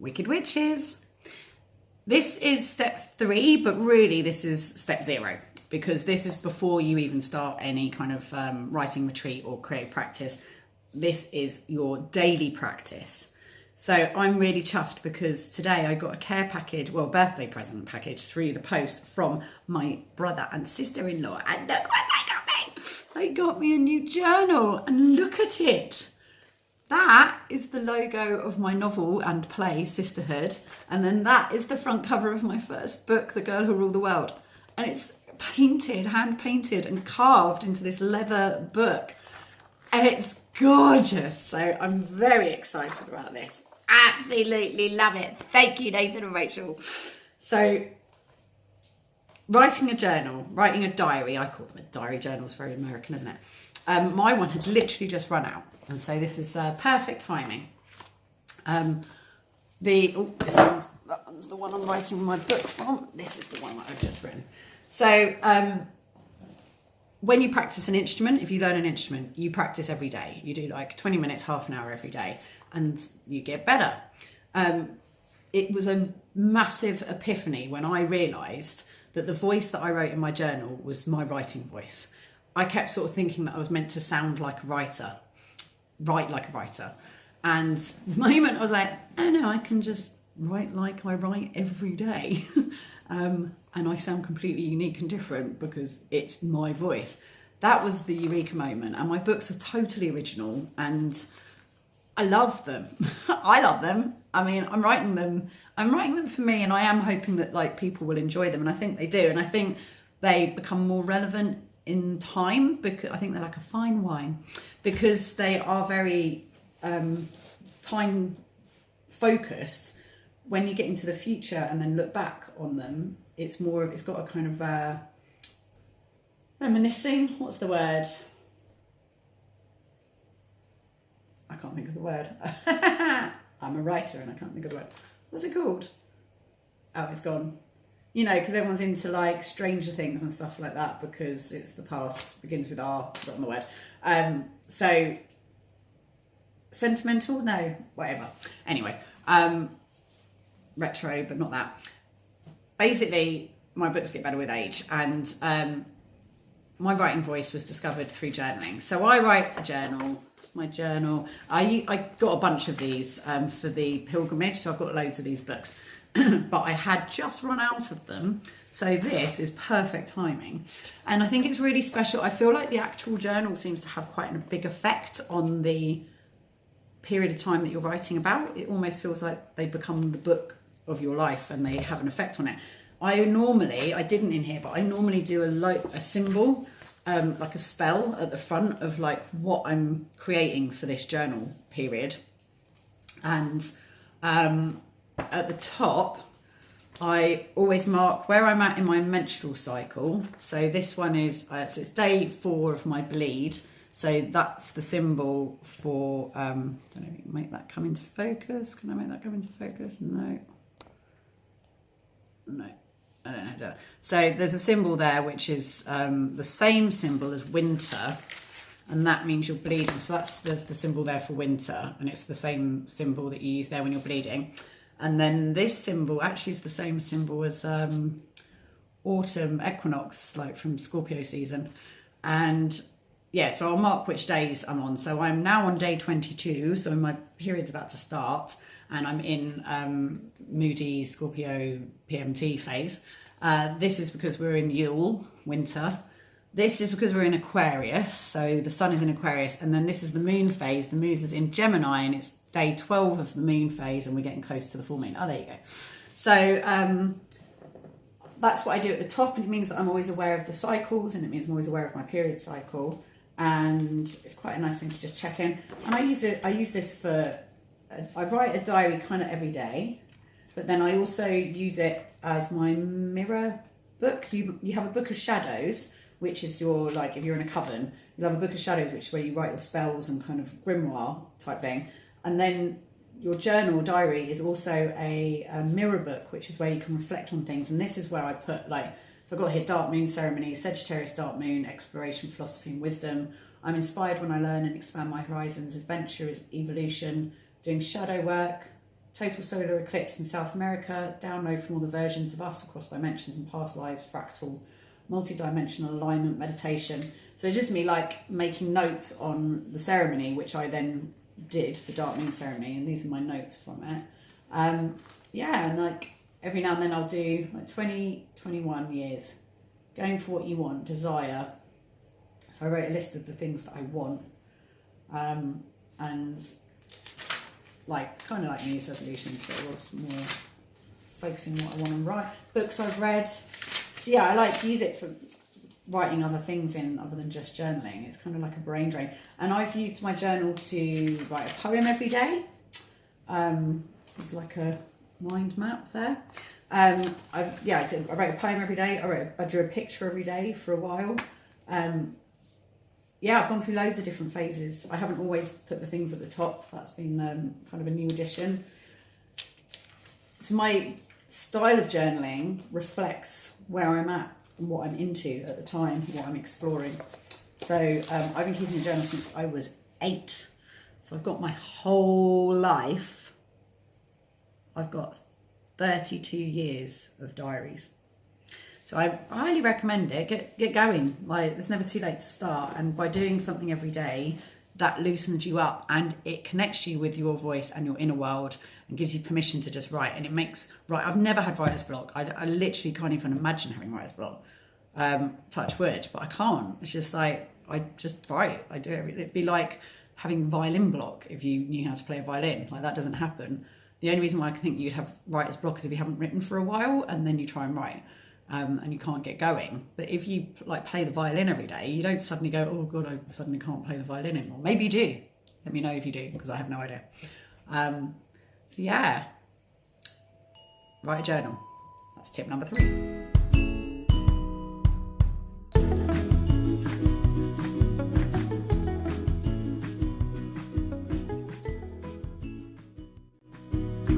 Wicked Witches. This is step 3, but really this is step 0, because this is before you even start any kind of writing retreat or creative practice. This is your daily practice. So I'm really chuffed because today I got a care package, well, birthday present package through the post from my brother and sister-in-law. And look what they got me. They got me a new journal, and look at it. That is the logo of my novel and play, Sisterhood. And then that is the front cover of my first book, The Girl Who Ruled the World. And it's painted, hand painted and carved into this leather book. And it's gorgeous. So I'm very excited about this. Absolutely love it. Thank you, Nathan and Rachel. So writing a journal, writing a diary, I call them a diary journal, it's very American, isn't it? My one had literally just run out. And so this is perfect timing. That one's the one I'm writing my book from. This is the one that I've just written. So when you practice an instrument, if you learn an instrument, you practice every day. You do like 20 minutes, half an hour every day, and you get better. It was a massive epiphany when I realised that the voice that I wrote in my journal was my writing voice. I kept sort of thinking that I was meant to sound like a writer, write like a writer. And the moment I was like, oh no, I can just write like I write every day. And I sound completely unique and different because it's my voice. That was the eureka moment. And my books are totally original and I love them. I love them. I mean, I'm writing them for me, and I am hoping that like people will enjoy them, and I think they do. And I think they become more relevant in time, because I think they're like a fine wine, because they are very time focused. When you get into the future and then look back on them, it's got a kind of reminiscing, what's the word? I can't think of the word. I'm a writer and I can't think of the word. What's it called? Oh, it's gone. You know, because everyone's into like Stranger Things and stuff like that because it's the past, begins with R, forgotten the word. So, sentimental? No, whatever. Anyway, retro, but not that. Basically, my books get better with age, and my writing voice was discovered through journaling. So I write a journal. It's my journal. I got a bunch of these for the pilgrimage, so I've got loads of these books. But I had just run out of them, so this is perfect timing. And I think it's really special. I feel like the actual journal seems to have quite a big effect on the period of time that you're writing about. It almost feels like they become the book of your life and they have an effect on it. I didn't in here, but I normally do a symbol, like a spell at the front of like what I'm creating for this journal period. And at the top, I always mark where I'm at in my menstrual cycle. So this one is, so it's day 4 of my bleed. So that's the symbol for, I don't know if you can make that come into focus. Can I make that come into focus? No. I don't know. So there's a symbol there, which is the same symbol as winter. And that means you're bleeding. So there's the symbol there for winter. And it's the same symbol that you use there when you're bleeding. And then this symbol actually is the same symbol as autumn equinox, like from Scorpio season. And yeah, so I'll mark which days I'm on. So I'm now on day 22, so my period's about to start, and I'm in moody Scorpio PMT phase. This is because we're in Yule, winter. This is because we're in Aquarius, so the sun is in Aquarius, and then this is the moon phase. The moon is in Gemini, and it's day 12 of the moon phase, and we're getting close to the full moon. Oh, there you go. So that's what I do at the top, and it means that I'm always aware of the cycles, and it means I'm always aware of my period cycle, and it's quite a nice thing to just check in. And I use this for, I write a diary kind of every day, but then I also use it as my mirror book. You have a book of shadows, which is your, like, if you're in a coven, you'll have a book of shadows, which is where you write your spells and kind of grimoire type thing. And then your journal diary is also a mirror book, which is where you can reflect on things. And this is where I put, like, so I've got here Dark Moon Ceremony, Sagittarius Dark Moon, Exploration, Philosophy and Wisdom. I'm inspired when I learn and expand my horizons. Adventure is evolution. Doing shadow work, total solar eclipse in South America, download from all the versions of us across dimensions and past lives, fractal, multi-dimensional alignment meditation. So it's just me like making notes on the ceremony, which I then did, the dark moon ceremony, and these are my notes from it. Yeah, and like every now and then I'll do like 20, 21 years, going for what you want, desire. So I wrote a list of the things that I want, and like kind of like New Year's resolutions, but it was more focusing on what I want to write. Books I've read. So yeah, I like use it for writing other things in other than just journaling. It's kind of like a brain drain. And I've used my journal to write a poem every day. There's like a mind map there. I wrote a poem every day. I drew a picture every day for a while. Yeah, I've gone through loads of different phases. I haven't always put the things at the top. That's been kind of a new addition. So my style of journaling reflects where I'm at and what I'm into at the time, what I'm exploring. So I've been keeping a journal since I was 8. So I've got my whole life. I've got 32 years of diaries. So I highly recommend it. Get going. Like, it's never too late to start. And by doing something every day, that loosens you up and it connects you with your voice and your inner world and gives you permission to just write. And it makes I've never had writer's block. I literally can't even imagine having writer's block. Touch wood, but I can't. It's just like I just write. I do everything. It'd be like having violin block if you knew how to play a violin. Like, that doesn't happen. The only reason why I think you'd have writer's block is if you haven't written for a while and then you try and write. And you can't get going. But if you like play the violin every day, you don't suddenly go, oh God, I suddenly can't play the violin anymore. Maybe you do. Let me know if you do, because I have no idea. So yeah, write a journal. That's tip number 3.